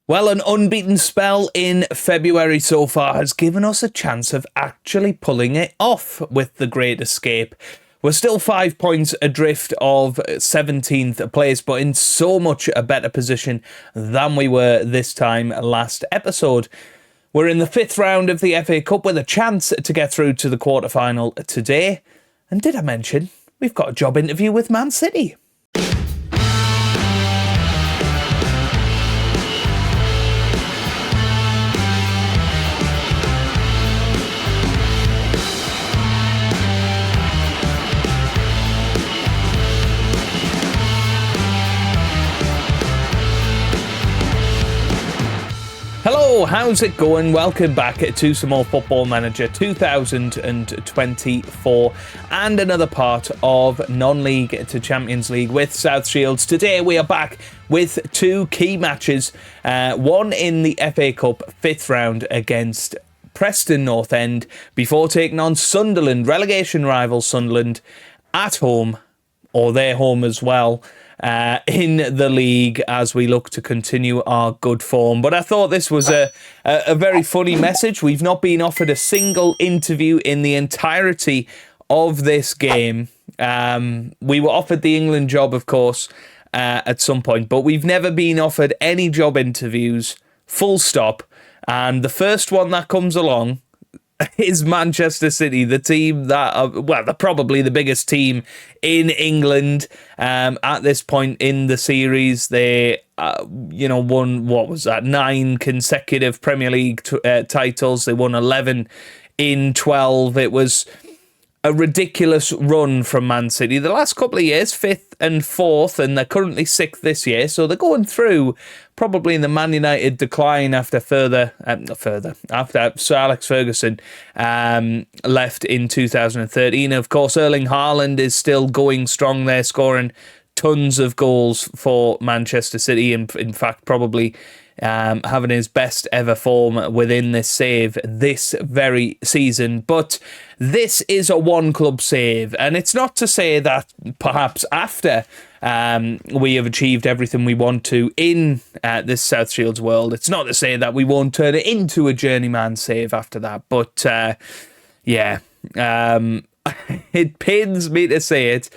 Well, an unbeaten spell in February so far has given us a chance of actually pulling it off with the Great Escape. We're still 5 points adrift of 17th place, but in so much a better position than we were this time last episode. We're in the 5th round of the FA Cup with a chance to get through to the quarter-final today. And did I mention, we've got a job interview with Man City. Hello, how's it going? Welcome back to some more Football Manager 2024 and another part of non-league to Champions League with South Shields. Today we are back with two key matches, one in the FA Cup 5th round against Preston North End before taking on Sunderland, relegation rival Sunderland, at home, or their home as well, in the league as we look to continue our good form. But I thought this was a very funny message. We've not been offered a single interview in the entirety of this game. We were offered the England job, of course, at some point, but we've never been offered any job interviews, full stop. And the first one that comes along is Manchester City, the team that they're probably the biggest team in England at this point in the series. They, won, 9 consecutive Premier League titles. They won 11 in 12. It was a ridiculous run from Man City. The last couple of years, 5th and 4th, and they're currently 6th this year. So they're going through probably the Man United decline after after Sir Alex Ferguson left in 2013. Of course, Erling Haaland is still going strong there, scoring tons of goals for Manchester City, and in fact, probably having his best ever form within this save this very season. But this is a one-club save, and it's not to say that perhaps after we have achieved everything we want to in this South Shields world, it's not to say that we won't turn it into a journeyman save after that. But it pains me to say it,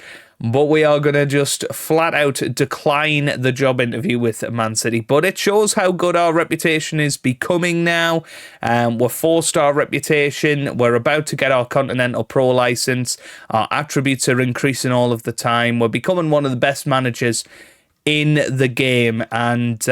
but we are going to just flat out decline the job interview with Man City. But it shows how good our reputation is becoming now. We're 4-star reputation. We're about to get our Continental Pro license. Our attributes are increasing all of the time. We're becoming one of the best managers in the game. And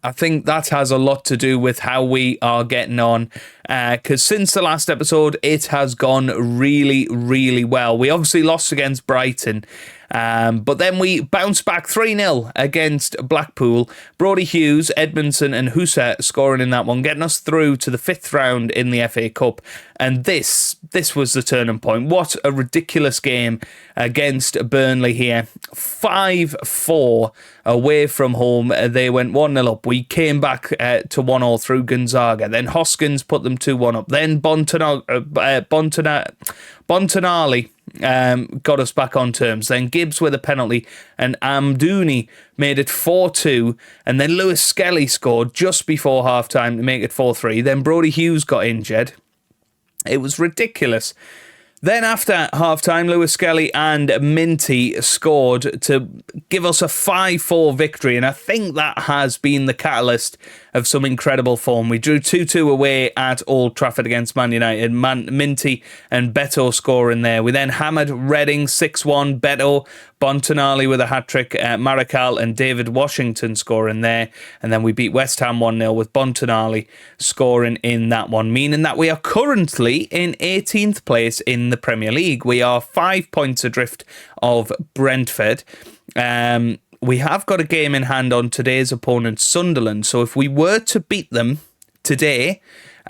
I think that has a lot to do with how we are getting on, because since the last episode, it has gone really, really well. We obviously lost against Brighton, but then we bounced back 3-0 against Blackpool. Brodie Hughes, Edmondson and Husa scoring in that one, getting us through to the 5th round in the FA Cup. And this was the turning point. What a ridiculous game against Burnley here. 5-4 away from home. They went 1-0 up. We came back to 1-0 through Gonzaga. Then Hoskins put them 2-1 up. Then Bontanali got us back on terms. Then Gibbs with a penalty, and Amdouni made it 4-2. And then Lewis Skelly scored just before half-time to make it 4-3. Then Brodie Hughes got injured. It was ridiculous. Then after half-time, Lewis Skelly and Minty scored to give us a 5-4 victory, and I think that has been the catalyst of some incredible form. We drew 2-2 away at Old Trafford against Man United. Minty and Beto scoring there. We then hammered Reading 6-1. Beto, Bontanali with a hat-trick, Marikal and David Washington scoring there. And then we beat West Ham 1-0 with Bontanali scoring in that one, meaning that we are currently in 18th place in the Premier League. We are 5 points adrift of Brentford. We have got a game in hand on today's opponent, Sunderland. So if we were to beat them today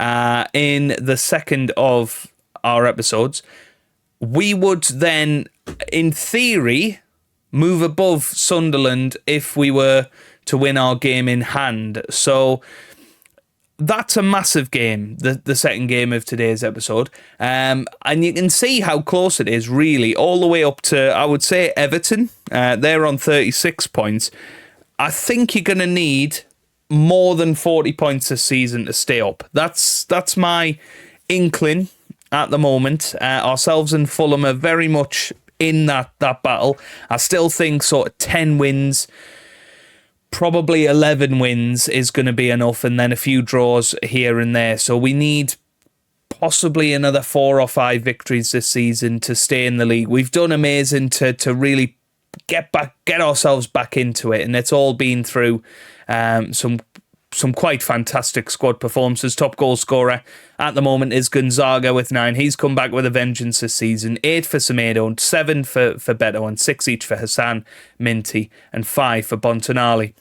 in the second of our episodes, we would then, in theory, move above Sunderland if we were to win our game in hand. So that's a massive game, the second game of today's episode. And you can see how close it is, really, all the way up to, I would say, Everton. They're on 36 points. I think you're going to need more than 40 points this season to stay up. That's my inkling at the moment. Ourselves and Fulham are very much in that battle. I still think sort of 10 wins, probably 11 wins is going to be enough, and then a few draws here and there. So we need possibly another 4 or 5 victories this season to stay in the league. We've done amazing to really get ourselves back into it, and it's all been through some quite fantastic squad performances. Top goal scorer at the moment is Gonzaga with 9. He's come back with a vengeance this season. 8 for Semedo, 7 for Beto, and 6 each for Hassan, Minty, and 5 for Bontonali.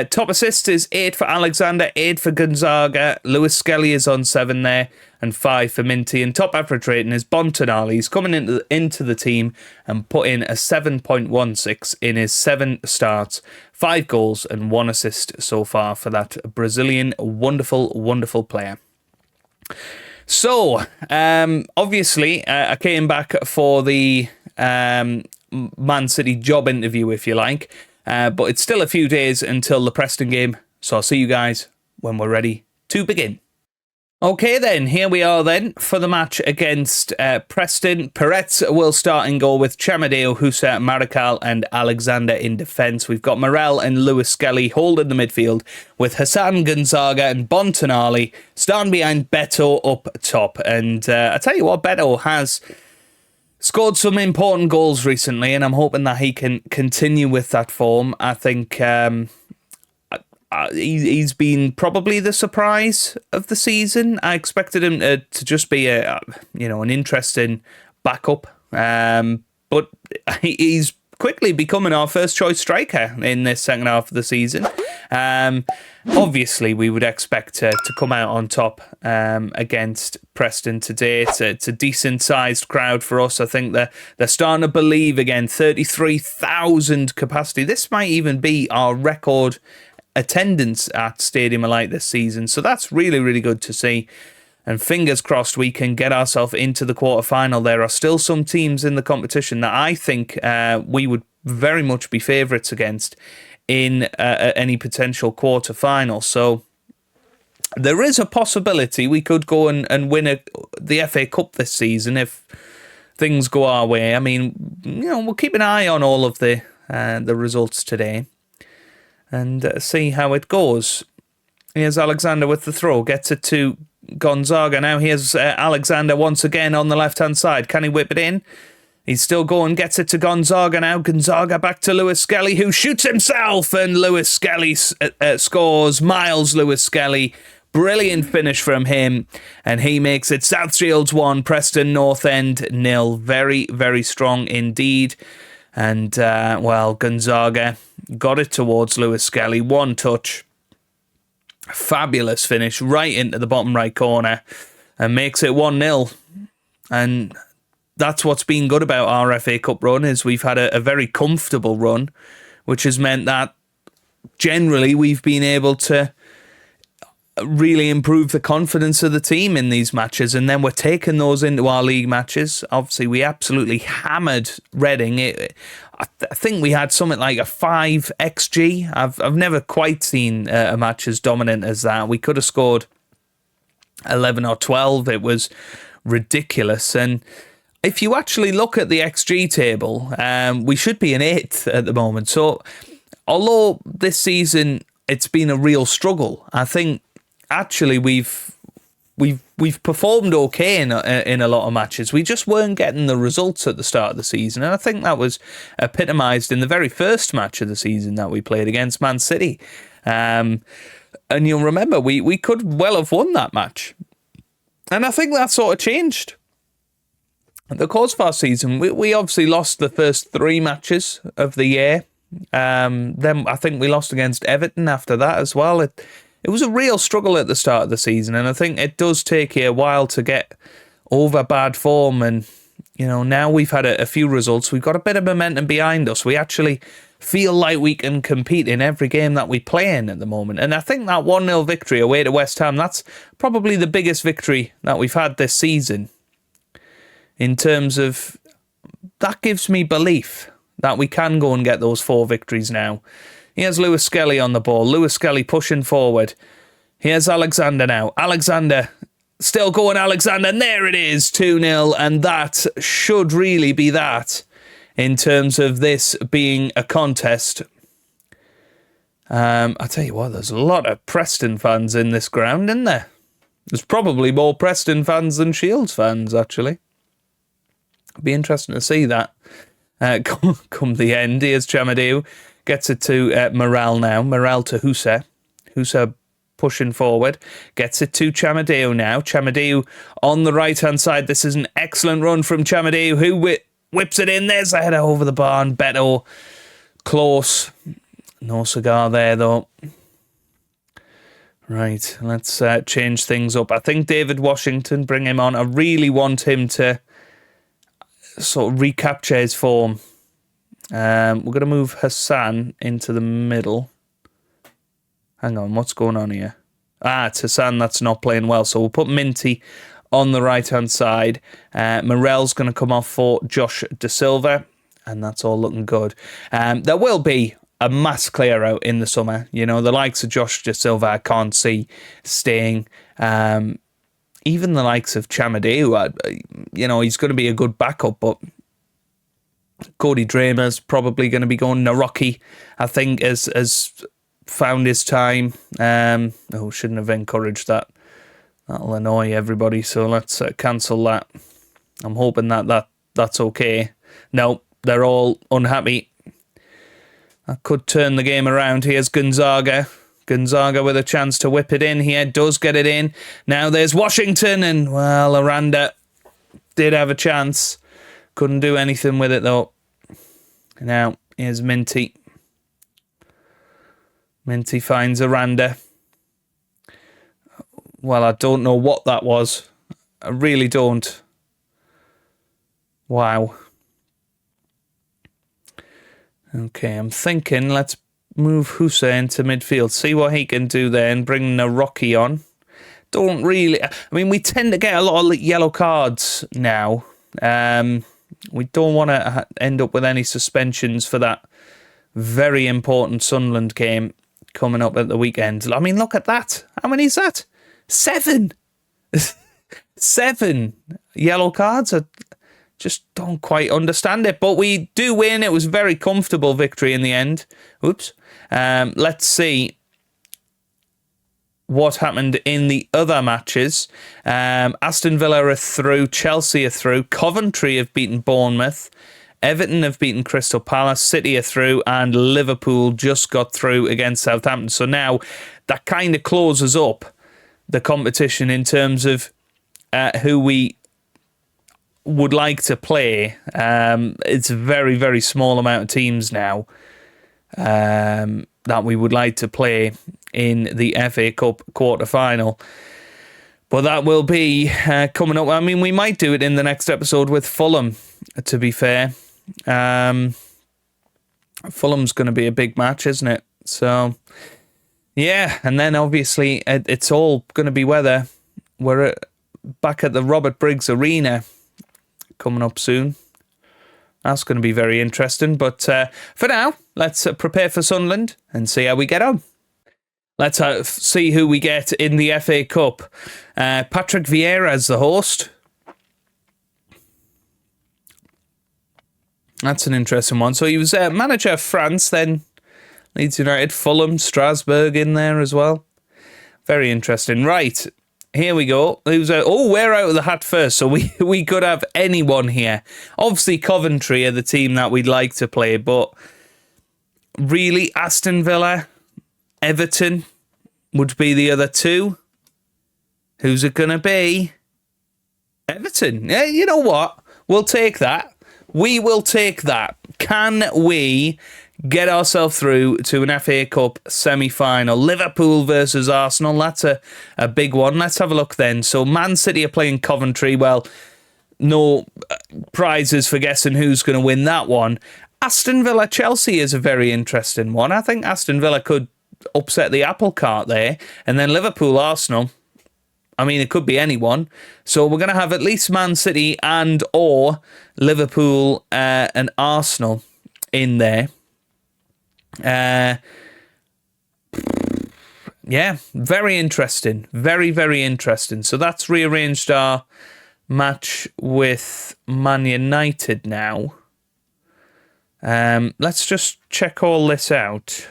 Top assist is 8 for Alexander, 8 for Gonzaga. Lewis Skelly is on 7 there, and 5 for Minty. And top average rating is Bontonali. He's coming into the team and put in a 7.16 in his 7 starts. 5 goals and 1 assist so far for that Brazilian wonderful, wonderful player. So, obviously, I came back for the Man City job interview, if you like. But it's still a few days until the Preston game, so I'll see you guys when we're ready to begin. Okay then, here we are then for the match against Preston. Peretz will start in goal with Chamadeo, Husa, Marikal and Alexander in defence. We've got Morel and Lewis Skelly holding the midfield with Hassan, Gonzaga and Bontonali starting behind Beto up top. And I tell you what, Beto has scored some important goals recently, and I'm hoping that he can continue with that form. I think he's been probably the surprise of the season. I expected him to just be an interesting backup, but he's quickly becoming our first choice striker in this second half of the season. Obviously, we would expect to come out on top against Preston today. It's a decent-sized crowd for us. I think they're starting to believe again. 33,000 capacity. This might even be our record attendance at Stadium of Light this season. So that's really, really good to see. And fingers crossed we can get ourselves into the quarter-final. There are still some teams in the competition that I think we would very much be favourites against in any potential quarter-final. So there is a possibility we could go and win the FA Cup this season if things go our way. I mean, we'll keep an eye on all of the results today and see how it goes. Here's Alexander with the throw, gets it to Gonzaga. Now here's Alexander once again on the left-hand side. Can he whip it in? He's still going, gets it to Gonzaga now. Gonzaga back to Lewis Skelly, who shoots himself, and Lewis Skelly scores. Miles Lewis Skelly. Brilliant finish from him, and he makes it South Shields 1, Preston North End 0. Very, very strong indeed. And, Gonzaga got it towards Lewis Skelly. 1 touch. Fabulous finish right into the bottom right corner and makes it 1-0. And that's what's been good about our FA Cup run, is we've had a very comfortable run, which has meant that generally we've been able to really improve the confidence of the team in these matches, and then we're taking those into our league matches. Obviously, we absolutely hammered Reading. I think we had something like a 5 XG. I've never quite seen a match as dominant as that. We could have scored 11 or 12. It was ridiculous. And if you actually look at the XG table, we should be in 8th at the moment. So although this season it's been a real struggle, I think actually we've performed okay in a lot of matches. We just weren't getting the results at the start of the season, and I think that was epitomised in the very first match of the season that we played against Man City. And you'll remember we could well have won that match, and I think that sort of changed the course of our season. We obviously lost the first 3 matches of the year. Then I think we lost against Everton after that as well. It was a real struggle at the start of the season, and I think it does take you a while to get over bad form. And, now we've had a few results. We've got a bit of momentum behind us. We actually feel like we can compete in every game that we play in at the moment. And I think that 1-0 victory away to West Ham, that's probably the biggest victory that we've had this season. In terms of, that gives me belief that we can go and get those 4 victories now. Here's Lewis Skelly on the ball. Lewis Skelly pushing forward. Here's Alexander now. Alexander, still going Alexander, and there it is, 2-0, and that should really be that in terms of this being a contest. I tell you what, there's a lot of Preston fans in this ground, isn't there? There's probably more Preston fans than Shields fans, actually. It'd be interesting to see that come the end. Here's Chamadou. Gets it to Morale now. Morale to Husa. Husa pushing forward. Gets it to Chamadou now. Chamadou on the right-hand side. This is an excellent run from Chamadou, who whips it in. There's a header over the bar. Beto close. No cigar there, though. Right, let's change things up. I think David Washington, bring him on. I really want him to sort of recapture his form. We're going to move Hassan into the middle. Hang on, what's going on here? It's Hassan that's not playing well. So we'll put Minty on the right-hand side. Morel's going to come off for Josh De Silva. And that's all looking good. There will be a mass clear out in the summer. You know, the likes of Josh De Silva I can't see staying. Even the likes of Chamadou, you know, he's going to be a good backup, but Cody Dramer's probably going to be going. Naroki, I think, has found his time. Shouldn't have encouraged that. That'll annoy everybody, so let's cancel that. I'm hoping that's okay. No, they're all unhappy. That could turn the game around. Here's Gonzaga. Gonzaga with a chance to whip it in here. Does get it in. Now there's Washington, and, well, Aranda did have a chance. Couldn't do anything with it, though. Now, here's Minty. Minty finds Aranda. Well, I don't know what that was. I really don't. Wow. Okay, I'm thinking let's move Husa into midfield. See what he can do there and bring Naroki on. Don't really... I mean, we tend to get a lot of yellow cards now. We don't want to end up with any suspensions for that very important Sunderland game coming up at the weekend. I mean, look at that. How many is that? 7. 7 yellow cards. I just don't quite understand it. But we do win. It was a very comfortable victory in the end. Oops. Let's see what happened in the other matches. Aston Villa are through, Chelsea are through, Coventry have beaten Bournemouth, Everton have beaten Crystal Palace, City are through, and Liverpool just got through against Southampton. So now that kind of closes up the competition in terms of who we would like to play. It's a very, very small amount of teams now that we would like to play in the FA Cup quarter-final. But that will be coming up. I mean, we might do it in the next episode with Fulham, to be fair. Fulham's going to be a big match, isn't it? So, yeah. And then, obviously, it's all going to be whether we're back at the Robert Briggs Arena coming up soon. That's going to be very interesting. But for now, let's prepare for Sunderland and see how we get on. Let's see who we get in the FA Cup. Patrick Vieira as the host. That's an interesting one. So he was manager of France, then Leeds United, Fulham, Strasbourg in there as well. Very interesting. Right, here we go. We're out of the hat first, so we could have anyone here. Obviously, Coventry are the team that we'd like to play, but really, Aston Villa, Everton would be the other two. Who's it going to be? Everton. Yeah, you know what? We'll take that. We will take that. Can we get ourselves through to an FA Cup semi-final? Liverpool versus Arsenal. That's a big one. Let's have a look then. So Man City are playing Coventry. Well, no prizes for guessing who's going to win that one. Aston Villa Chelsea is a very interesting one. I think Aston Villa could upset the apple cart there. And then Liverpool Arsenal. I mean, it could be anyone. So we're going to have at least Man City and or Liverpool and Arsenal in there. yeah, very interesting. Very, very interesting. So that's rearranged our match with Man United now. Let's just check all this out.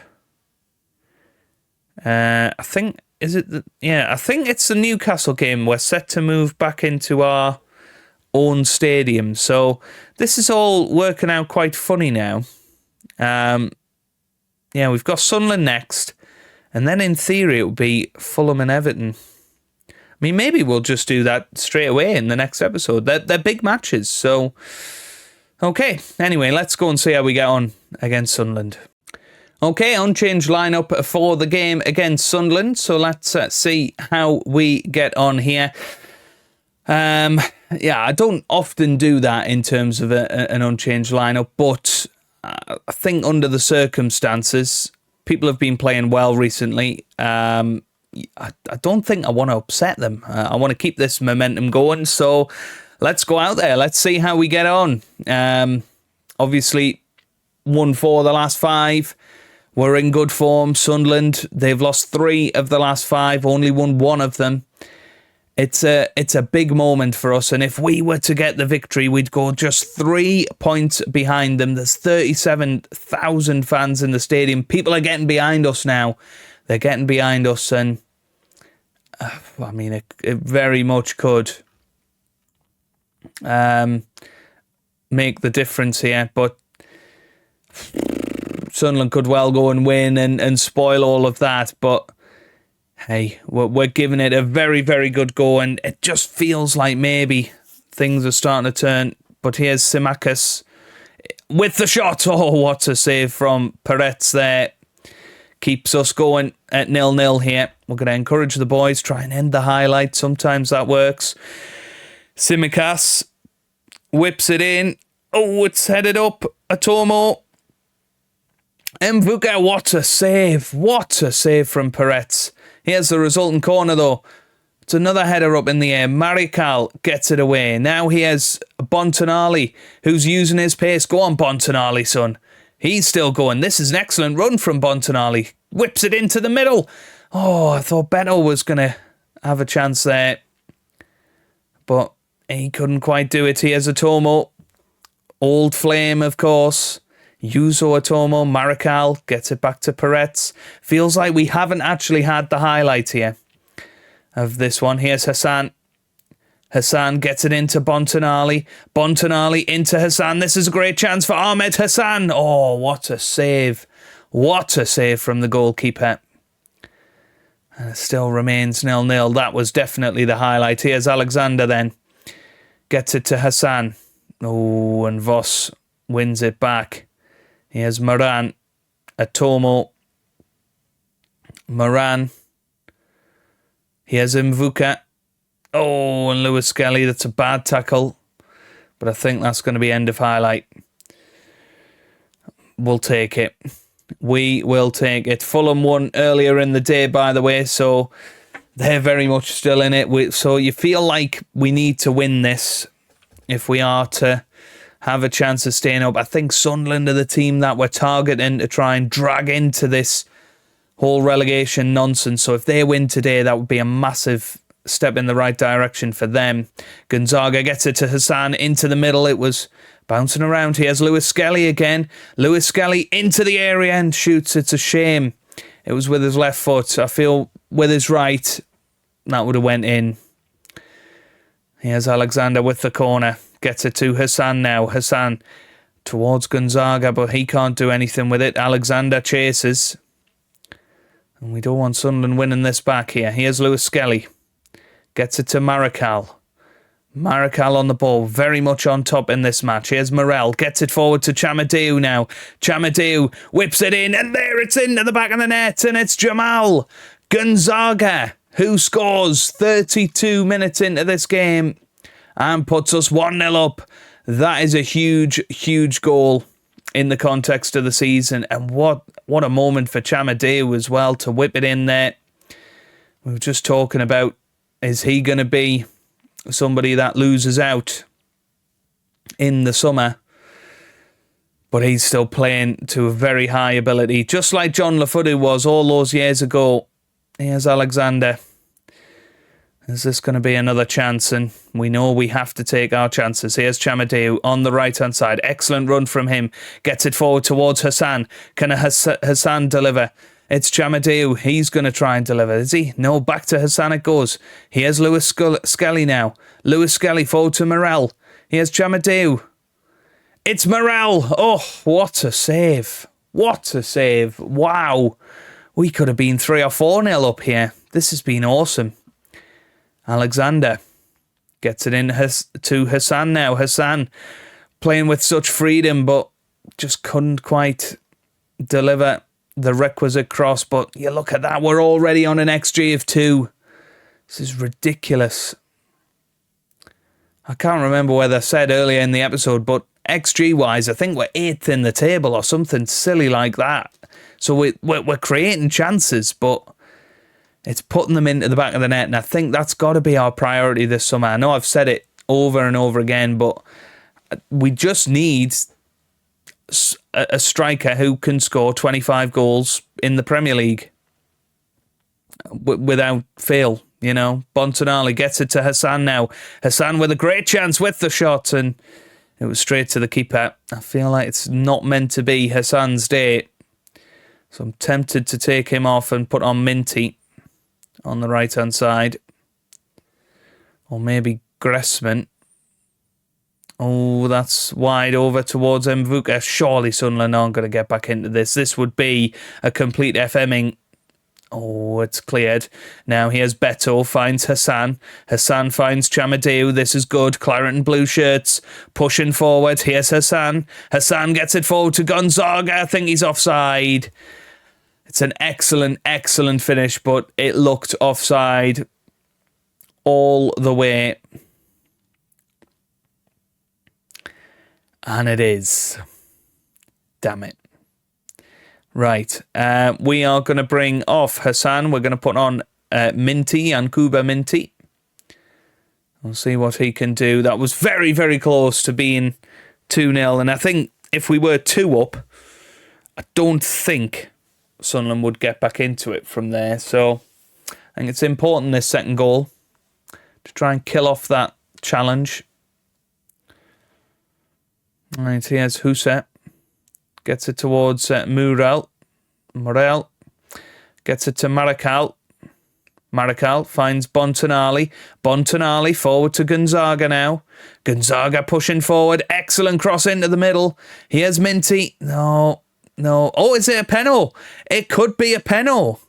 I think I think it's the Newcastle game. We're set to move back into our own stadium. So this is all working out quite funny now. Yeah, we've got Sunderland next. And then in theory, it would be Fulham and Everton. I mean, maybe we'll just do that straight away in the next episode. They're big matches. So, okay. Anyway, let's go and see how we get on against Sunderland. Okay, unchanged lineup for the game against Sunderland. So let's see how we get on here. Yeah, I don't often do that in terms of an unchanged lineup, but I think under the circumstances, people have been playing well recently. I don't think I want to upset them. I want to keep this momentum going. So let's go out there. Let's see how we get on. Obviously, 1-4 the last 5. We're in good form. Sunderland, they've lost 3 of the last 5, only won 1 of them. It's a big moment for us, and if we were to get the victory, we'd go just 3 points behind them. There's 37,000 fans in the stadium. People are getting behind us now. They're getting behind us, and I mean, it very much could make the difference here, but Sunderland could well go and win and spoil all of that, but hey, we're giving it a very, very good go, and it just feels like maybe things are starting to turn. But here's Simakis with the shot. Oh, what a save from Peretz there. Keeps us going at 0-0 here. We're going to encourage the boys, try and end the highlight. Sometimes that works. Simakis whips it in. Oh, it's headed up. Atomo. Mvuka, what a save. What a save from Peretz. Here's the resulting corner, though. It's another header up in the air. Marikal gets it away. Now here's Bontonali, who's using his pace. Go on, Bontonali, son. He's still going. This is an excellent run from Bontonali. Whips it into the middle. Oh, I thought Beto was going to have a chance there. But he couldn't quite do it. Here's Atomo. Old Flame, of course. Yuzo Atomo, Marikal gets it back to Peretz. Feels like we haven't actually had the highlight here of this one. Here's Hassan. Hassan gets it into Bontonali. Bontonali into Hassan. This is a great chance for Ahmed Hassan. Oh, what a save. What a save from the goalkeeper. And it still remains 0-0. That was definitely the highlight. Here's Alexander then. Gets it to Hassan. Oh, and Voss wins it back. Here's Moran, Atomo, Moran. Here's Mvuka. Oh, and Lewis Skelly. That's a bad tackle. But I think that's going to be end of highlight. We'll take it. We will take it. Fulham won earlier in the day, by the way, so they're very much still in it. So you feel like we need to win this if we are to have a chance of staying up. I think Sunderland are the team that we're targeting to try and drag into this whole relegation nonsense. So if they win today, that would be a massive step in the right direction for them. Gonzaga gets it to Hassan into the middle. It was bouncing around. Here's Lewis Skelly again. Lewis Skelly into the area and shoots. It's a shame. It was with his left foot. I feel with his right, that would have went in. Here's Alexander with the corner. Gets it to Hassan now. Hassan towards Gonzaga, but he can't do anything with it. Alexander chases. And we don't want Sunderland winning this back here. Here's Lewis Skelly. Gets it to Marikal. Marikal on the ball. Very much on top in this match. Here's Morel. Gets it forward to Chamadeu now. Chamadeu whips it in. And there it's into the back of the net. And it's Jamal Gonzaga who scores 32 minutes into this game and puts us 1-0 up. That is a huge, huge goal in the context of the season. And what a moment for Chamadeu as well to whip it in there. We were just talking about, is he going to be somebody that loses out in the summer? But he's still playing to a very high ability, just like John Lafudu was all those years ago Here's Alexander. Is this going to be another chance? And we know we have to take our chances. Here's Chamadeu on the right-hand side. Excellent run from him. Gets it forward towards Hassan. Can Hassan deliver? It's Chamadeu. He's going to try and deliver, is he? No, back to Hassan it goes. Here's Lewis Skelly now. Lewis Skelly forward to Morel. Here's Chamadeu. It's Morel. Oh, what a save. What a save. Wow. We could have been 3 or 4-0 up here. This has been awesome. Alexander gets it in to Hassan now. Hassan playing with such freedom, but just couldn't quite deliver the requisite cross. But you look at that, we're already on an XG of 2. This is ridiculous. I can't remember whether I said earlier in the episode, but XG-wise, I think we're 8th in the table or something silly like that. So we're creating chances, but it's putting them into the back of the net, and I think that's got to be our priority this summer. I know I've said it over and over again, but we just need a striker who can score 25 goals in the Premier League without fail, you know. Bontonali gets it to Hassan now. Hassan with a great chance with the shot, and it was straight to the keeper. I feel like it's not meant to be Hassan's day, so I'm tempted to take him off and put on Minty on the right-hand side. Or maybe Gressman. Oh, that's wide over towards Mvuka. Surely Sunderland aren't going to get back into this. This would be a complete FMing. Oh, it's cleared. Now here's Beto, finds Hassan. Hassan finds Chamadeu. This is good. Claret and blue shirts pushing forward. Here's Hassan. Hassan gets it forward to Gonzaga. I think he's offside. It's an excellent, excellent finish, but it looked offside all the way. And it is. Damn it. Right. We are going to bring off Hassan. We're going to put on Minty, Yankuba Minty. We'll see what he can do. That was very, very close to being 2-0. And I think if we were 2 up, I don't think Sunderland would get back into it from there. So I think it's important, this second goal, to try and kill off that challenge. Right, here's Huset. Gets it towards Morel. Gets it to Maracal. Maracal finds Bontonali. Bontonali forward to Gonzaga now. Gonzaga pushing forward. Excellent cross into the middle. Here's Minty. No. Oh, is it a penalty? It could be a penalty.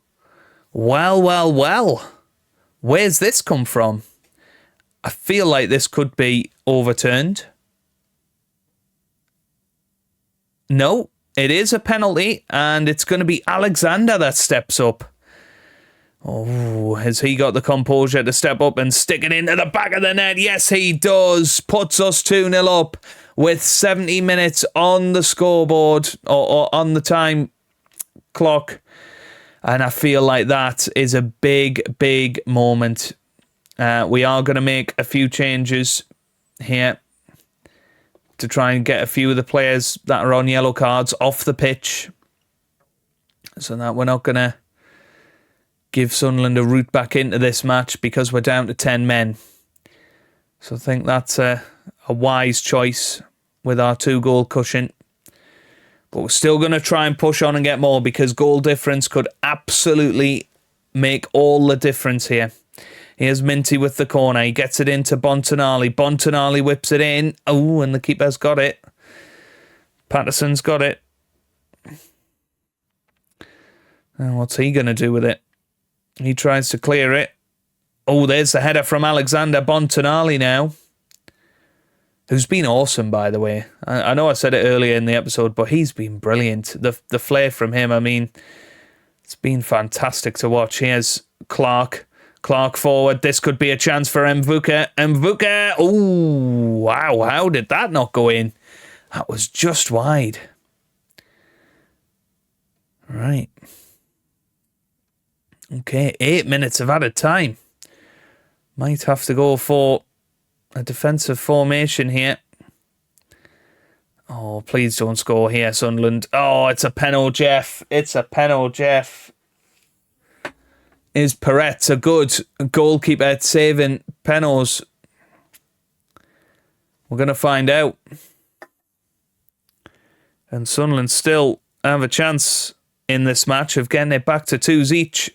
Well. Where's this come from? I feel like this could be overturned. No, it is a penalty, and it's going to be Alexander that steps up. Oh, has he got the composure to step up and stick it into the back of the net? Yes, he does. Puts us 2-0 up with 70 minutes on the scoreboard or on the time clock. And I feel like that is a big, big moment. We are going to make a few changes here to try and get a few of the players that are on yellow cards off the pitch, so that we're not going to give Sunderland a route back into this match because we're down to 10 men. So I think that's a wise choice with our 2-goal cushion. But we're still going to try and push on and get more, because goal difference could absolutely make all the difference here. Here's Minty with the corner. He gets it into Bontonali. Bontonali whips it in. Oh, and the keeper's got it. Patterson's got it. And what's he going to do with it? He tries to clear it. Oh, there's the header from Alexander Bontonali now, who's been awesome, by the way. I know I said it earlier in the episode, but he's been brilliant. The flair from him, I mean, it's been fantastic to watch. Here's Clark forward. This could be a chance for Mvuka. Oh, wow. How did that not go in? That was just wide. Right. Okay, 8 minutes of added time. Might have to go for a defensive formation here. Oh, please don't score here, Sunderland. Oh, it's a penalty, Jeff. It's a penalty, Jeff. is Peretz a good goalkeeper at saving penalties? We're going to find out. And Sunderland still have a chance in this match of getting it back to 2s each.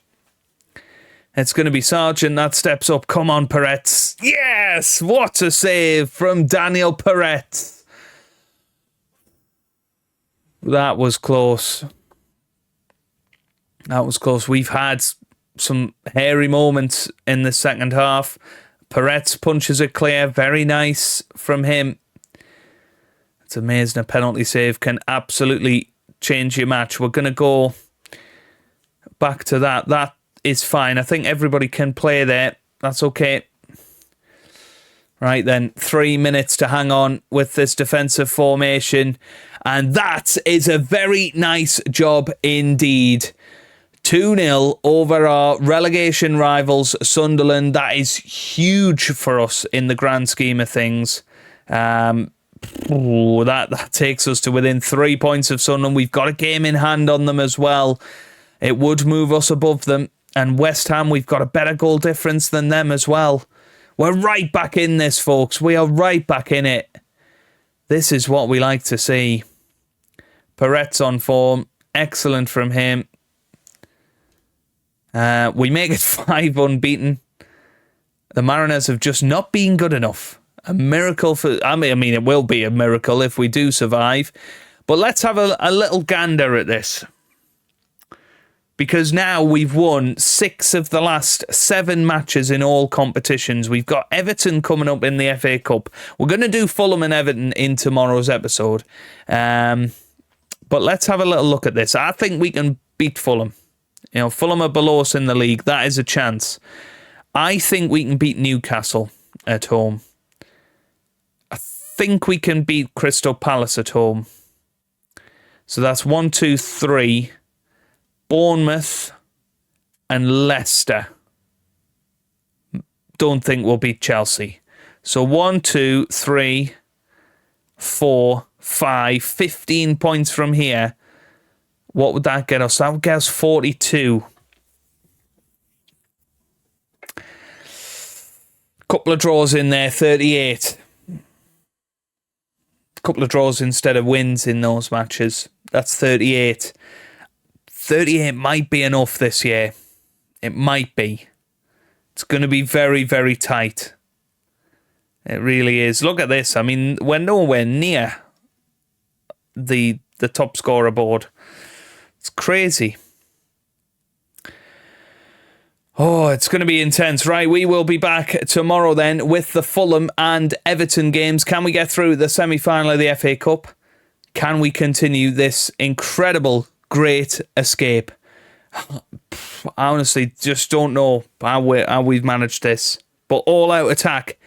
It's going to be Sargent that steps up. Come on, Peretz. Yes! What a save from Daniel Peretz. That was close. That was close. We've had some hairy moments in the second half. Peretz punches it clear. Very nice from him. It's amazing. A penalty save can absolutely change your match. We're going to go back to that. That is fine. I think everybody can play there. That's okay. Right then, 3 minutes to hang on with this defensive formation. And that is a very nice job indeed. 2-0 over our relegation rivals, Sunderland. That is huge for us in the grand scheme of things. That takes us to within 3 points of Sunderland. We've got a game in hand on them as well. It would move us above them. And West Ham, we've got a better goal difference than them as well. We're right back in this, folks. We are right back in it. This is what we like to see. Peretz on form. Excellent from him. We make it 5 unbeaten. The Mariners have just not been good enough. A miracle for... I mean, it will be a miracle if we do survive. But let's have a little gander at this. Because now we've won 6 of the last 7 matches in all competitions. We've got Everton coming up in the FA Cup. We're going to do Fulham and Everton in tomorrow's episode. But let's have a little look at this. I think we can beat Fulham. You know, Fulham are below us in the league. That is a chance. I think we can beat Newcastle at home. I think we can beat Crystal Palace at home. So that's 1, 2, 3... Bournemouth and Leicester. Don't think we'll beat Chelsea. So 1, 2, 3, 4, 5, 15 points from here. What would that get us? That would get us 42. Couple of draws in there, 38. Couple of draws instead of wins in those matches. That's 38. 38 might be enough this year. It might be. It's going to be very, very tight. It really is. Look at this. I mean, we're nowhere near the top scorer board. It's crazy. Oh, it's going to be intense. Right, we will be back tomorrow then with the Fulham and Everton games. Can we get through the semi-final of the FA Cup? Can we continue this incredible great escape? I honestly just don't know how we've managed this. But all-out attack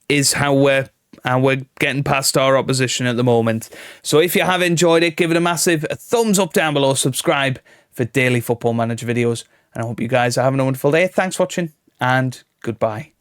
is how we're getting past our opposition at the moment. So if you have enjoyed it, give it a massive thumbs up down below. Subscribe for daily Football Manager videos. And I hope you guys are having a wonderful day. Thanks for watching and goodbye.